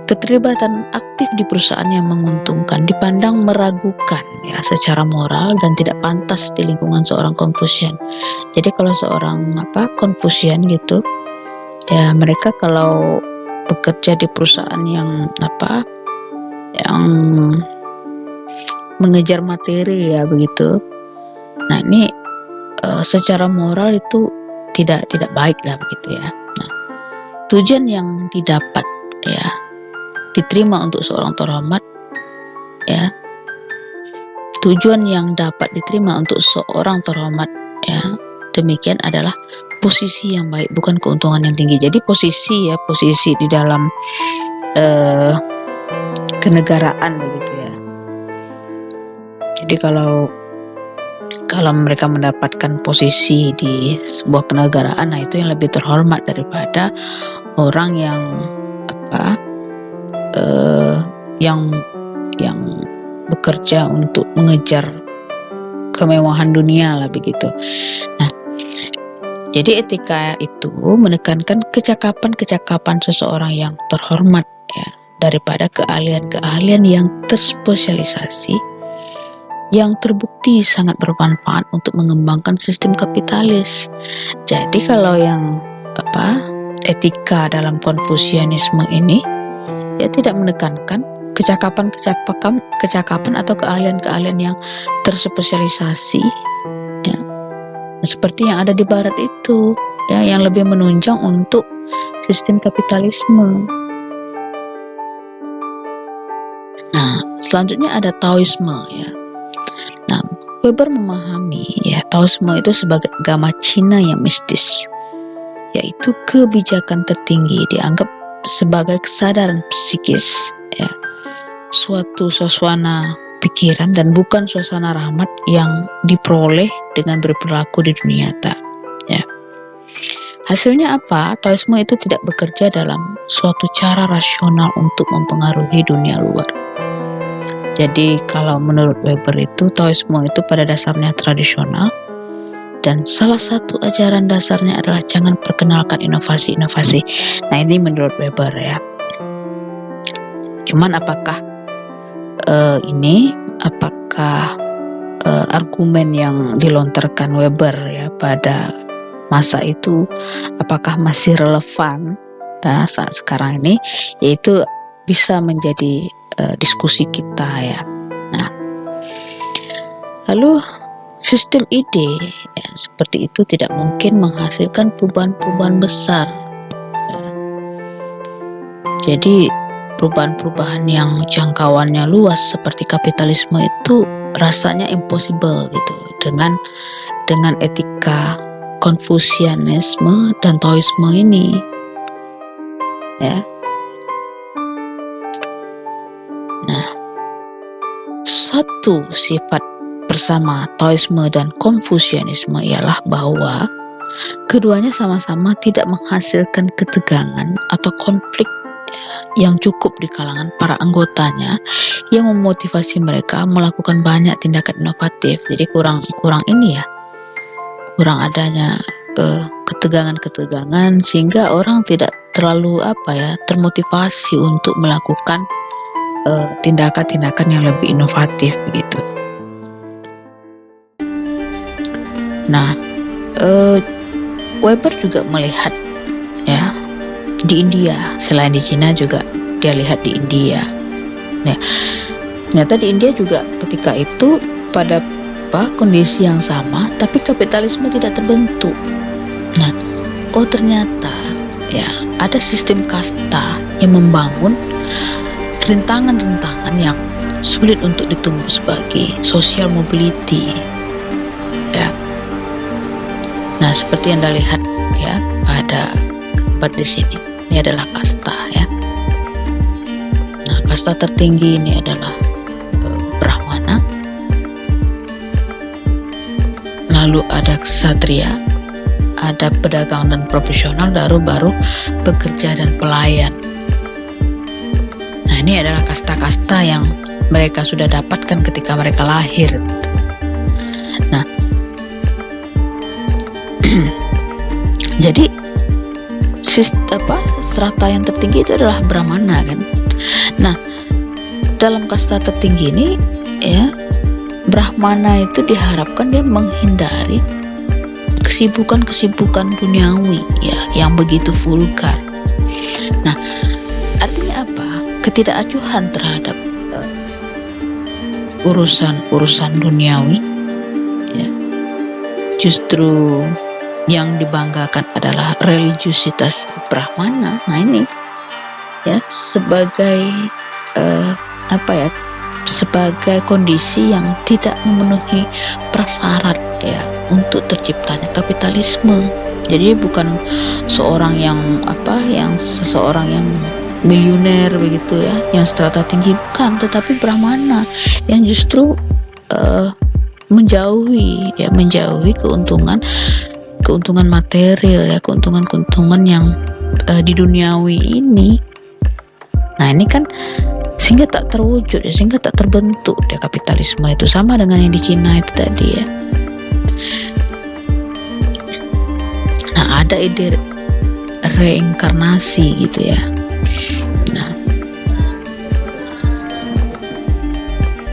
Speaker 1: Keterlibatan aktif di perusahaan yang menguntungkan dipandang meragukan ya secara moral dan tidak pantas di lingkungan seorang Konfusian. Jadi kalau seorang Konfusian gitu ya, mereka kalau bekerja di perusahaan yang yang mengejar materi ya begitu. Nah ini secara moral itu tidak baik lah begitu ya. Nah, tujuan yang didapat ya diterima untuk seorang terhormat ya, tujuan yang dapat diterima untuk seorang terhormat ya, demikian adalah posisi yang baik, bukan keuntungan yang tinggi. Jadi posisi di dalam kenegaraan begitu ya. Jadi kalau mereka mendapatkan posisi di sebuah kenegaraan, nah itu yang lebih terhormat daripada orang yang yang bekerja untuk mengejar kemewahan dunia lah begitu. Nah, jadi etika itu menekankan kecakapan seseorang yang terhormat ya, daripada keahlian yang terspesialisasi yang terbukti sangat bermanfaat untuk mengembangkan sistem kapitalis. Jadi kalau yang etika dalam Konfusianisme ini ya tidak menekankan kecakapan atau keahlian yang terspesialisasi ya, seperti yang ada di barat itu ya, yang lebih menunjang untuk sistem kapitalisme. Nah, selanjutnya ada Taoisme ya. Nah, Weber memahami ya Taoisme itu sebagai agama Cina yang mistis, yaitu kebijakan tertinggi dianggap sebagai kesadaran psikis ya, suatu suasana pikiran dan bukan suasana rahmat yang diperoleh dengan berperilaku di dunia nyata ya. Hasilnya apa? Taoisme itu tidak bekerja dalam suatu cara rasional untuk mempengaruhi dunia luar. Jadi kalau menurut Weber itu Taoisme itu pada dasarnya tradisional, dan salah satu ajaran dasarnya adalah jangan perkenalkan inovasi-inovasi. Nah ini menurut Weber ya. Cuman apakah argumen yang dilontarkan Weber ya pada masa itu apakah masih relevan saat sekarang ini, yaitu bisa menjadi diskusi kita ya. Nah, lalu sistem ide ya, seperti itu tidak mungkin menghasilkan perubahan-perubahan besar ya. Jadi perubahan-perubahan yang jangkauannya luas seperti kapitalisme itu rasanya impossible gitu dengan etika Konfusianisme dan Taoisme ini ya. Nah, satu sifat bersama Taoisme dan Konfusianisme ialah bahwa keduanya sama-sama tidak menghasilkan ketegangan atau konflik yang cukup di kalangan para anggotanya yang memotivasi mereka melakukan banyak tindakan inovatif. Jadi kurang ini ya, kurang adanya ketegangan sehingga orang tidak terlalu termotivasi untuk melakukan tindakan-tindakan yang lebih inovatif begitu. Nah, Weber juga melihat ya di India, selain di Cina juga dia lihat di India. Nah, ternyata di India juga ketika itu pada kondisi yang sama, tapi kapitalisme tidak terbentuk. Nah, ternyata ya ada sistem kasta yang membangun rintangan-rintangan yang sulit untuk ditumbuh sebagai social mobility ya. Nah, seperti yang Anda lihat ya pada gambar di sini, ini adalah kasta ya. Nah, kasta tertinggi ini adalah Brahmana, lalu ada ksatria, ada pedagang dan profesional, baru pekerja dan pelayan. Nah, ini adalah kasta-kasta yang mereka sudah dapatkan ketika mereka lahir. Nah, jadi strata yang tertinggi itu adalah Brahmana kan. Nah, dalam kasta tertinggi ini ya, Brahmana itu diharapkan dia menghindari kesibukan duniawi ya yang begitu vulgar. Nah, artinya apa? Ketidakacuhan terhadap urusan duniawi, ya. Justru yang dibanggakan adalah religiusitas Brahmana. Nah ini ya sebagai sebagai kondisi yang tidak memenuhi prasyarat ya untuk terciptanya kapitalisme. Jadi bukan seseorang yang miliuner begitu ya, yang strata tinggi, bukan, tetapi Brahmana yang justru menjauhi keuntungan material ya, keuntungan yang di duniawi ini. Nah ini kan sehingga tak terwujud ya, sehingga tak terbentuk ya kapitalisme itu, sama dengan yang di Cina itu tadi ya. Nah ada ide reinkarnasi gitu ya. Nah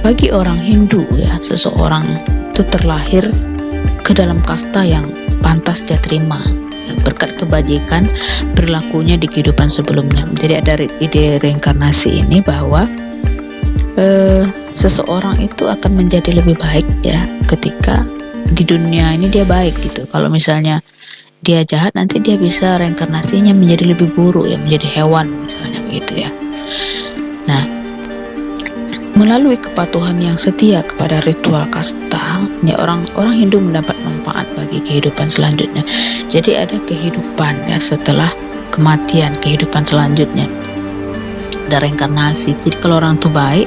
Speaker 1: bagi orang Hindu ya, seseorang itu terlahir ke dalam kasta yang pantas dia terima berkat kebajikan perilakunya di kehidupan sebelumnya. Jadi ada ide reinkarnasi ini bahwa seseorang itu akan menjadi lebih baik ya ketika di dunia ini dia baik gitu. Kalau misalnya dia jahat, nanti dia bisa reinkarnasinya menjadi lebih buruk ya, menjadi hewan misalnya begitu ya. Nah melalui kepatuhan yang setia kepada ritual kasta ya, orang Hindu mendapat manfaat bagi kehidupan selanjutnya. Jadi ada kehidupan ya setelah kematian, kehidupan selanjutnya, ada reinkarnasi. Jadi kalau orang itu baik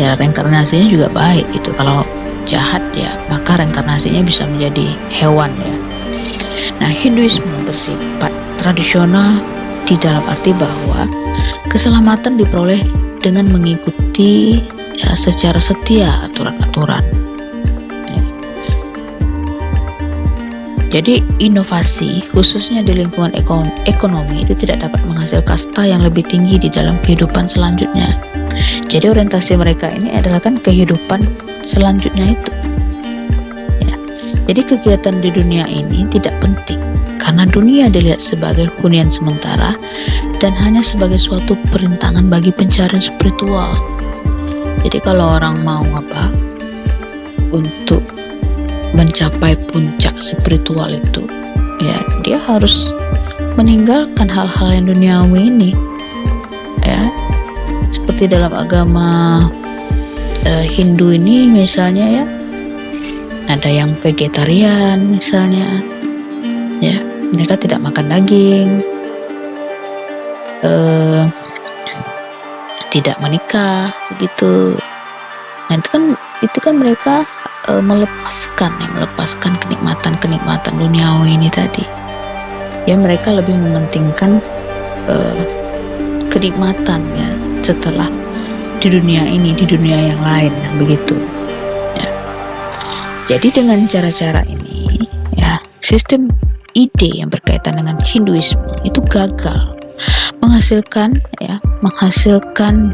Speaker 1: ya reinkarnasinya juga baik gitu. Kalau jahat ya maka reinkarnasinya bisa menjadi hewan ya. Nah Hinduisme bersifat tradisional di dalam arti bahwa keselamatan diperoleh dengan mengikuti ya, secara setia aturan-aturan ya. Jadi inovasi khususnya di lingkungan ekonomi itu tidak dapat menghasilkan kasta yang lebih tinggi di dalam kehidupan selanjutnya. Jadi orientasi mereka ini adalah kan kehidupan selanjutnya itu ya. Jadi kegiatan di dunia ini tidak penting karena dunia dilihat sebagai hunian sementara dan hanya sebagai suatu perintangan bagi pencarian spiritual. Jadi kalau orang mau untuk mencapai puncak spiritual itu ya, dia harus meninggalkan hal-hal yang duniawi ini ya. Seperti dalam agama Hindu ini misalnya ya, ada yang vegetarian misalnya ya, mereka tidak makan daging, tidak menikah begitu. Nah itu kan mereka melepaskan kenikmatan duniawi ini tadi ya. Mereka lebih mementingkan kenikmatannya setelah di dunia ini, di dunia yang lain begitu ya. Jadi dengan cara-cara ini ya, sistem ide yang berkaitan dengan Hinduisme itu gagal menghasilkan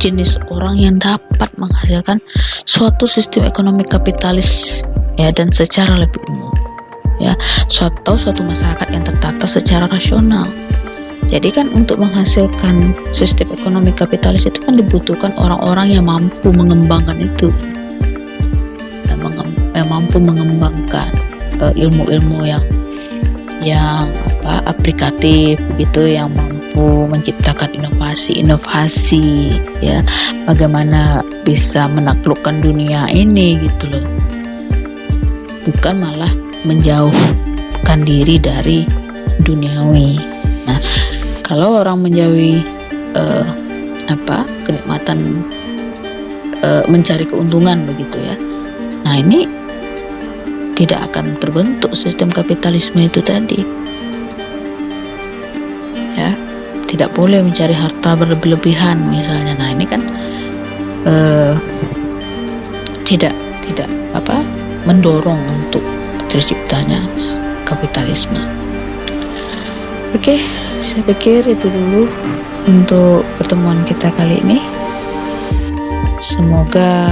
Speaker 1: jenis orang yang dapat menghasilkan suatu sistem ekonomi kapitalis ya, dan secara lebih umum ya, suatu masyarakat yang tertata secara rasional. Jadi kan untuk menghasilkan sistem ekonomi kapitalis itu kan dibutuhkan orang-orang yang mampu mengembangkan itu, mampu mengembangkan ilmu-ilmu yang aplikatif begitu, yang mampu menciptakan inovasi ya, bagaimana bisa menaklukkan dunia ini gitu loh, bukan malah menjauhkan diri dari duniawi. Nah kalau orang menjauhi kenikmatan, mencari keuntungan begitu ya, nah ini tidak akan terbentuk sistem kapitalisme itu tadi ya. Tidak boleh mencari harta berlebih-lebihan misalnya. Nah ini kan tidak mendorong untuk terciptanya kapitalisme. Oke, saya pikir itu dulu untuk pertemuan kita kali ini. Semoga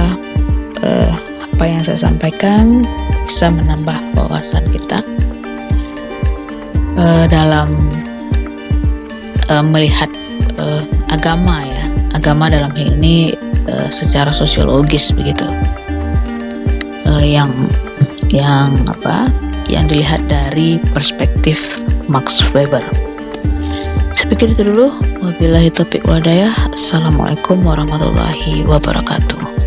Speaker 1: apa yang saya sampaikan bisa menambah wawasan kita dalam melihat agama ya, agama dalam hal ini secara sosiologis begitu, yang dilihat dari perspektif Max Weber. Saya pikir itu dulu. Wabillahi taufiq wal hidayah. Assalamualaikum warahmatullahi wabarakatuh.